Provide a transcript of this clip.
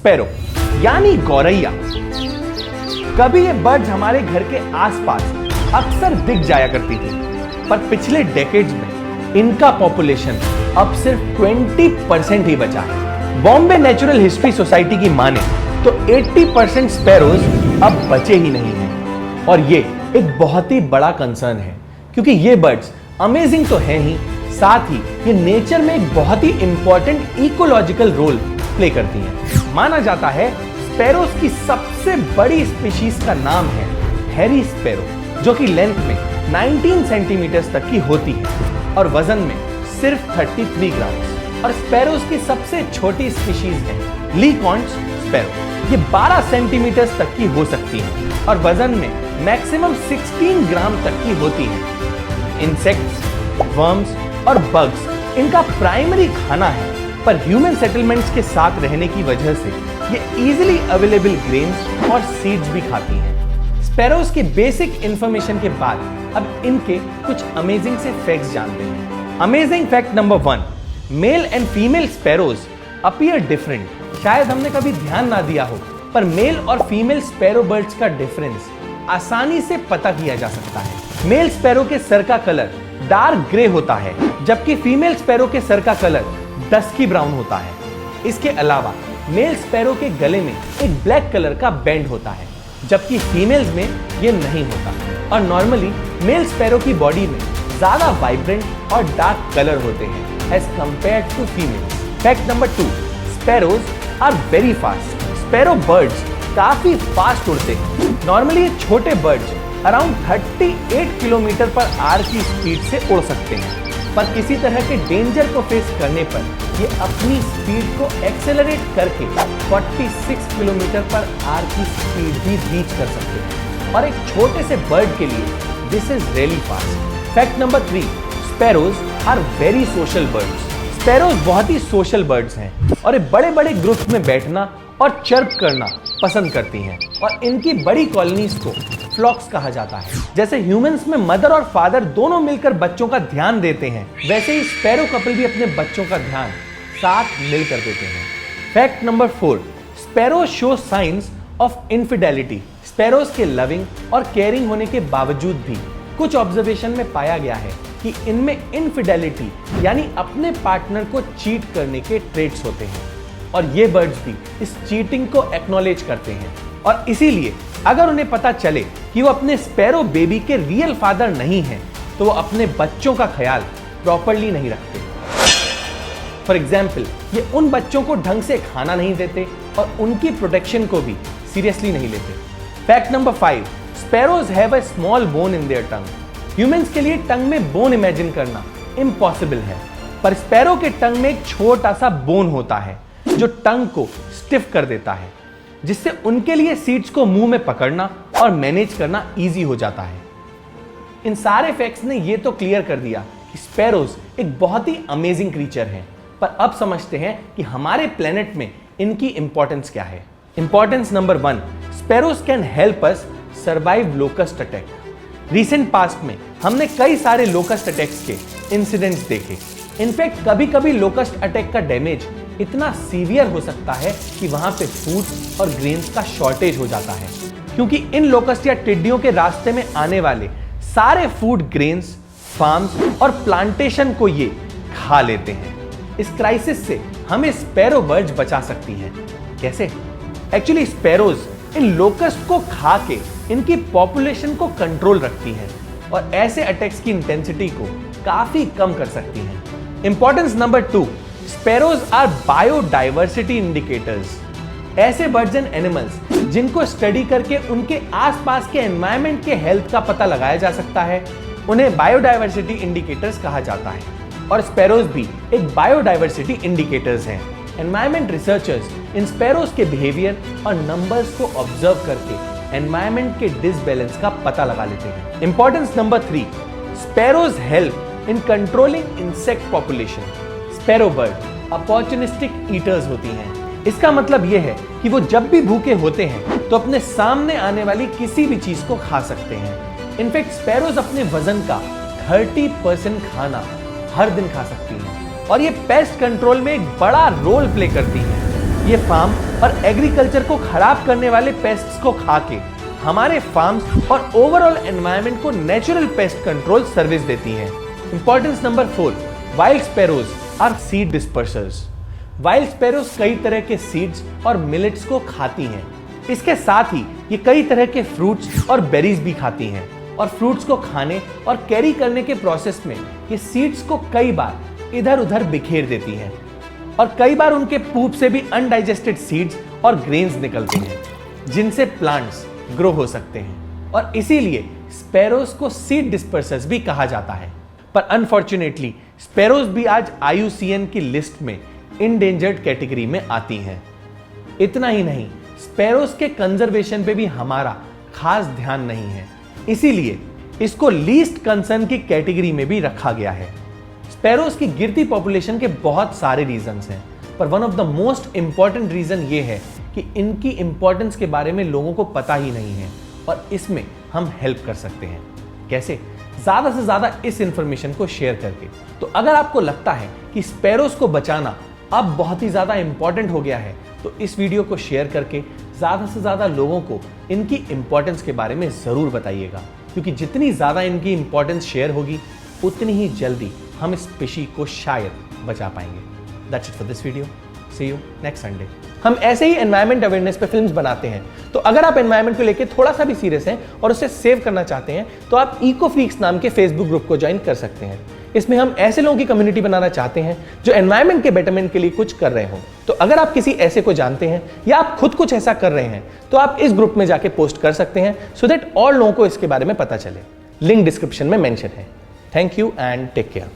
Sparrow यानी गौरैया। कभी ये बर्ड्स हमारे घर के आसपास अक्सर दिख जाया करती थी, पर पिछले डेकेड्स में इनका पॉपुलेशन अब सिर्फ 20% ही बचा है। बॉम्बे नेचुरल हिस्ट्री सोसाइटी की माने तो 80% स्पैरोज अब बचे ही नहीं हैं, और ये एक बहुत ही बड़ा कंसर्न है, क्योंकि ये बर्ड्स अमेजिंग तो हैं ही, साथ ही ये नेचर में एक बहुत ही इंपॉर्टेंट इकोलॉजिकल रोल प्ले करती हैं। माना जाता है स्पैरोज की सबसे बड़ी स्पीशीज का नाम है हैरी स्पैरो, जो कि लेंथ में 19 सेंटीमीटर तक की होती है और वजन में सिर्फ 33 ग्राम। और स्पैरोज की सबसे छोटी स्पीशीज है लीकॉन्स स्पैरो। ये 12 सेंटीमीटर तक की हो सकती है और वजन में मैक्सिमम 16 ग्राम तक की होती है। इंसेक्ट्स, वर्म्स और बग्स इनका प्राइमरी खाना है, पर ह्यूमन सेटलमेंट्स के साथ रहने की वजह से ये इजीली अवेलेबल ग्रेन्स और सीड्स भी खाती हैं। स्पैरोज के बेसिक इंफॉर्मेशन के बाद अब इनके कुछ अमेजिंग से फैक्ट्स जानते हैं। Amazing fact number 1, male and female sparrows appear different. शायद हमने कभी ध्यान ना दिया हो, पर मेल और फीमेल स्पैरो बर्ड्स का डिफरेंस आसानी से पता किया जा सकता है। मेल स्पैरो के सर का कलर डार्क ग्रे होता है, जबकि फीमेल स्पैरो के सर का कलर डस्की ब्राउन होता है। इसके अलावा मेल स्पैरो के गले में एक ब्लैक कलर का बैंड होता है, जबकि फीमेल्स में ये नहीं होता। और नॉर्मली मेल स्पैरो की बॉडी में ज्यादा वाइब्रेंट और डार्क कलर होते हैं as compared to females. Fact number 2, sparrows are very fast. Sparrow birds काफी फास्ट उड़ते हैं। नॉर्मली ये छोटे birds around 38 kilometre per hour की स्पीड से उड़ सकते हैं, पर किसी तरह के डेंजर को फेस करने पर ये अपनी स्पीड को एक्सेलरेट करके 46 किलोमीटर पर आवर की स्पीड भी रीच कर सकते हैं, और एक छोटे से बर्ड के लिए this is really fast. Fact number 3, sparrows are very social birds. Sparrows बहुत ही सोशल बर्ड्स हैं और ये बड़े बड़े ग्रुप्स में बैठना और चर्प करना पसंद करती हैं, और इनकी बड़ी कॉलोनीज को फ्लॉक्स कहा जाता है। जैसे ह्यूमंस में मदर और फादर दोनों मिलकर बच्चों का ध्यान देते हैं, वैसे ही स्पैरो कपल भी अपने बच्चों का ध्यान साथ मिलकर देते हैं। Fact number 4, sparrow show science of infidelity. Sparrows के लविंग और केयरिंग होने के बावजूद भी कुछ ऑब्जर्वेशन में पाया गया है कि इनमें इनफिडेलिटी यानी अपने पार्टनर को चीट करने के ट्रेट्स होते हैं, और ये बर्ड्स भी इस चीटिंग को एक्नॉलेज करते हैं। और इसीलिए अगर उन्हें पता चले कि वो अपने स्पैरो बेबी के रियल फादर नहीं हैं, तो वो अपने बच्चों का ख्याल प्रॉपर्ली नहीं रखते। फॉर एग्जाम्पल, ये उन बच्चों को ढंग से खाना नहीं देते और उनकी प्रोटेक्शन को भी सीरियसली नहीं लेते। Fact number 5, sparrows have a small bone in their tongue. Humans के लिए टंग में बोन इमेजिन करना इम्पॉसिबल है, पर स्पैरो के टंग में एक छोटा सा बोन होता है जो टंग को स्टिफ कर देता है, जिससे उनके लिए सीड्स को मुंह में पकड़ना और मैनेज करना इजी हो जाता है। इन सारे फैक्ट्स ने ये तो क्लियर कर दिया कि स्पैरोज एक बहुत ही अमेजिंग क्रीचर हैं, पर अब समझते हैं कि हमारे प्लेनेट में इनकी इंपॉर्टेंस क्या है। Importance number 1, sparrows can help us survive locust attack. Recent past में हमने कई सारे लोकस्ट अटैक्स के इंसिडेंट्स देखे। इनफैक्ट कभी कभी लोकस्ट अटैक का डैमेज इतना सीवियर हो सकता है कि वहां पे फूड और ग्रेन्स का शॉर्टेज हो जाता है, क्योंकि इन लोकस्ट या टिड्डियों के रास्ते में आने वाले सारे फूड ग्रेन्स, फार्म्स और प्लांटेशन को ये खा लेते हैं। इस क्राइसिस से हमें स्पैरो बर्ड्स बचा सकती हैं। कैसे? एक्चुअली स्पैरोज इन लोकस्ट को खा के इनकी पॉपुलेशन को कंट्रोल रखती हैं और ऐसे अटैक्स की इंटेंसिटी को काफी कम कर सकती हैं। Importance number 2, sparrows are biodiversity indicators. ऐसे बर्ड्स एंड एनिमल्स जिनको स्टडी करके उनके आसपास के एनवायरनमेंट के हेल्थ का पता लगाया जा सकता है, उन्हें बायोडाइवर्सिटी इंडिकेटर्स कहा जाता है, और स्पैरोज भी एक बायोडाइवर्सिटी इंडिकेटर्स हैं। एनवायरनमेंट रिसर्चर्स इन स्पैरोज के बिहेवियर और नंबर्स को ऑब्जर्व करके एनवायरनमेंट के डिसबैलेंस का पता लगा लेते हैं। Importance number 3, sparrows help in controlling insect population. Sparrow bird opportunistic eaters होती हैं। इसका मतलब यह है कि वो जब भी भूखे होते हैं तो अपने सामने आने वाली किसी भी चीज को खा सकते हैं। इनफैक्ट स्पैरोज अपने वजन का 30% खाना हर दिन खा सकती हैं, और ये पेस्ट कंट्रोल में एक बड़ा रोल प्ले करती हैं। ये फार्म और एग्रीकल्चर को खराब करने वाले पेस्ट्स को खा के हमारे फार्म्स और ओवरऑल एनवायरनमेंट को नेचुरल पेस्ट कंट्रोल सर्विस देती हैं। Importance number 4, wild sparrows are seed dispersers. Wild sparrows कई तरह के सीड्स और मिलेट्स को खाती हैं। इसके साथ ही ये कई तरह के फ्रूट्स और बेरीज भी खाती हैं और फ्रूट्स को खाने और कैरी करने के प्रोसेस में ये सीड्स को कई बार इधर उधर बिखेर देती हैं और कई बार उनके पूप से भी अनडाइजेस्टेड सीड्स और ग्रेन्स निकलते हैं जिनसे प्लांट्स ग्रो हो सकते हैं और इसीलिए स्पैरोज को सीड डिस्पर्सर्स भी कहा जाता है। पर अनफॉर्चुनेटली स्पैरोज भी आज IUCN की लिस्ट में इंडेंजर्ड कैटेगरी में आती हैं। इतना ही नहीं, स्पैरोज के कंजर्वेशन पे भी हमारा खास ध्यान नहीं है, इसीलिए इसको लीस्ट कंसर्न की कैटेगरी में भी रखा गया है। स्पैरोज की गिरती पॉपुलेशन के बहुत सारे रीजंस हैं, पर one of the most important reason ये है कि इनकी इंपॉर्टेंस के बारे में लोगों को पता ही नहीं है और इसमें हम हेल्प कर सकते हैं। कैसे? ज्यादा से ज्यादा इस इंफॉर्मेशन को शेयर करके। तो अगर आपको लगता है कि स्पैरोज को बचाना अब बहुत ही ज्यादा इंपॉर्टेंट हो गया है, तो इस वीडियो को शेयर करके ज्यादा से ज्यादा लोगों को इनकी इंपॉर्टेंस के बारे में जरूर बताइएगा, क्योंकि जितनी ज्यादा इनकी इंपॉर्टेंस शेयर होगी उतनी ही जल्दी हम इस स्पीशीज को शायद बचा पाएंगे। That's it for this video. See you next Sunday. हम ऐसे ही एनवायरमेंट अवेयरनेस पे फिल्म्स बनाते हैं, तो अगर आप एनवायरमेंट को लेकर थोड़ा सा भी सीरियस हैं और उसे सेव करना चाहते हैं तो आप इको फ्रीक्स नाम के फेसबुक ग्रुप को ज्वाइन कर सकते हैं। इसमें हम ऐसे लोगों की कम्युनिटी बनाना चाहते हैं जो एनवायरमेंट के बेटरमेंट के लिए कुछ कर रहे हो। तो अगर आप किसी ऐसे को जानते हैं या आप खुद कुछ ऐसा कर रहे हैं तो आप इस ग्रुप में जाके पोस्ट कर सकते हैं सो दैट और लोगों को इसके बारे में पता चले। लिंक डिस्क्रिप्शन में मेंशन है। Thank you and take care.